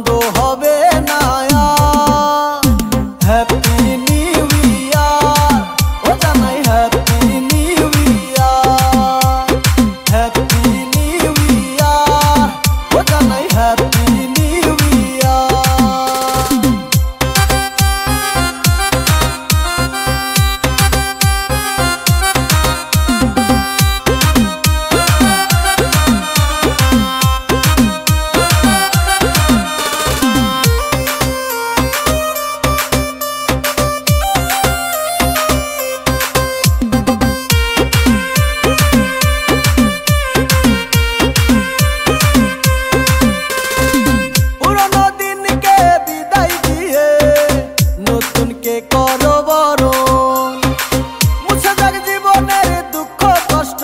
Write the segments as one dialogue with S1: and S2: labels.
S1: দ্বন্দ্ব হবে না আর। হ্যাপি নিউ ইয়ার, ও জানাই happy new year. Happy new year, ও জানাই হ্যাপি নিউ ইয়ার। করো বরণ, মুছে যাক জীবনের দুঃখ কষ্ট,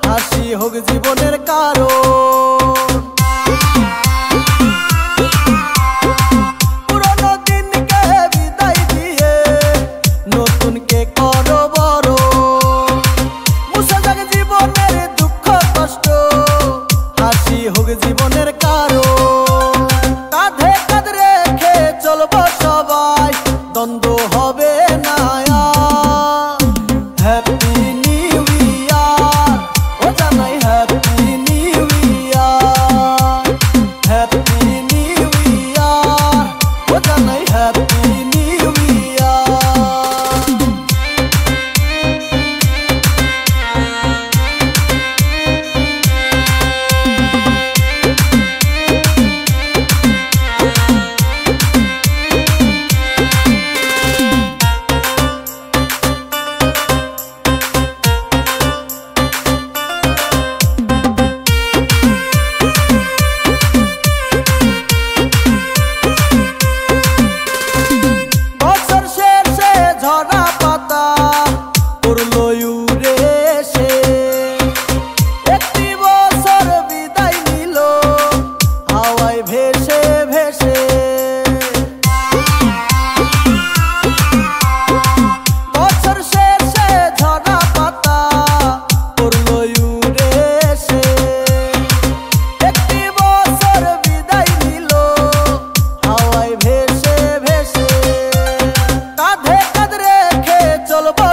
S1: হাসি হোক জীবনের কারণ। পুরনো দিনকে বিদায় দিয়ে নতুনকে করো বরণ, মুছে যাক জীবনের দুঃখ কষ্ট, হাসি হোক জীবনের কারণ। কাঁধে কাঁধ রেখে চলবো সবাই, দ্বন্দ্ব হবে না আর। হ্যাপি নিউ ইয়ার, ও জানাই happy new year. Happy new year, ও জানাই হ্যাপি নিউ ইয়ার। ঝরা পাতা পড়লো উড়ে এসে, একটি বছর বিদায় নিল হাওয়ায় ভেসে ভেসে। বছর শেষে ঝরা পাতা পড়লো উড়ে এসে, একটি বছর বিদায় নিল হাওয়ায় ভেসে ভেসে। কাঁধে কাঁধ রেখে চলবো।